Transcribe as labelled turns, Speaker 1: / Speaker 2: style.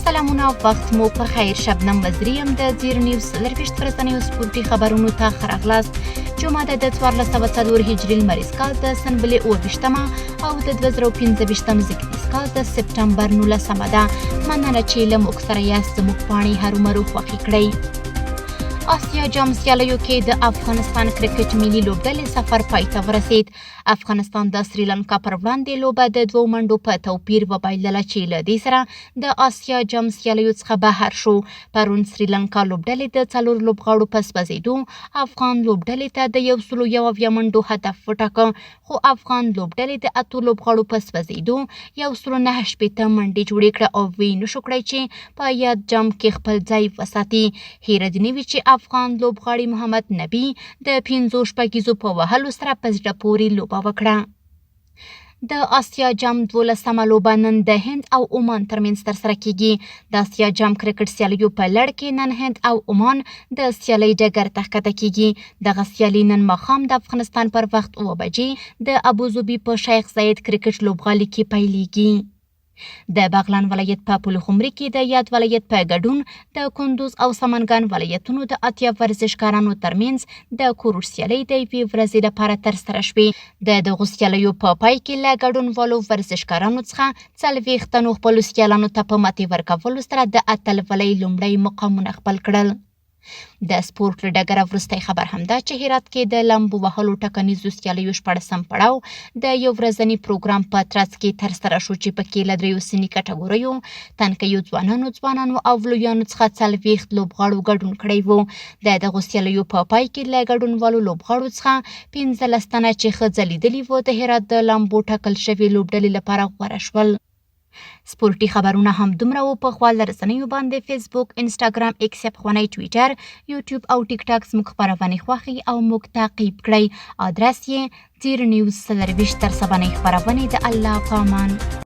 Speaker 1: سلامونه وخت مو په خیر. شبنم وزیریم د زیر نیوز لرویشت ورځنیو سپورتي خبرونو ته ښه راغلاست. جمعه د 1404 هجري لمریز کال د سنبلې 28 او د 2015 زیږدیز کال د سپټمبر 19 ده. مننه چې له موږ سره یاست. زموږ پاڼې هرومرو خوښې کړئ. آسیا جام سیالیو کې د افغانستان کرکټ ملي لوبډلې سفر پای ته ورسید. افغانستان د سریلانکا پر وړاندې لوبه د 2 منډو په توپیر وبایلله چې له دې سره د آسیا جام سیالیو څخه بهر شو. پرون سریلانکا لوبډلې د 4 لوبغاړو په سوځېدو افغان لوبډلې ته د 101 منډو هدف وټاکه، خو افغان لوبډلې د 8 لوبغاړو په سوځېدو 109 منډې جوړې کړه او وی نشو کړی چې په یاد جام کې خپل ځای وساتي. هیره دې نه وي چې افغان لوبغاړي محمد نبي د 5 شپږیزو په وهلو سره په زړه پورې لوبه وکړه. د آسیا جام 12مه لوبه نن د هند او عمان ترمنځ ترسره کیږي. د آسیا جام کرکټ سیالیو په لړ کې نن هند او عمان د سیالۍ ډګر ته ښکته کیږي. دغه سیالي نن ماښام د افغانستان پر وخت 9 بجې د ابوظبي په شیخ زاید کرکټ لوبغالي کې پیلېږي. د بغلان ولایت په پلخمري کې د یاد ولایت په ګډون د کندوز او سمنګان ولایتونو د 80 ورزشکارانو ترمنځ د کوروش سیالۍ د 1 ورځې لپاره ترسره شوې. د دغو سیالیو په پای کې له ګډونوالو ورزشکارانو څخه 40 تنو خپلو سیالانو ته په ماتې ورکولو سره د اتلولۍ لومړی مقامونه خپل کړل. د سپورت له ډګره وروستی خبر همدا چې هرات کې د لامبو وهلو ټکنیزو سیالیو 14م پړاو د یو ورځني پروګرام په ترڅ کې ترسره شو چې پکې له 3 سني کټګوریو تنکیو ځوانانو او لویانو څخه 40 لوبغاړو ګډون کړی و. د دغو سیالیو په پای کې له ګډونوالو لوبغاړو څخه 15 تنه چې ښه ځلیدلي وو د هرات د لامبو ټاکل شوې لوبډلې لپاره غوره شول. سپورتي خبرونه هم دومره وو. په خپل رسنیو باندې فیسبوک، انسټاګرام، ایکس افغاني، ټویټر، یوټیوب او ټیک ټاک زموږ خبرونه خوښي او موږ تعقیب کړئ. ادرس یې زیر نیوز 24 تر سبانۍ خبرونه د الله پامان.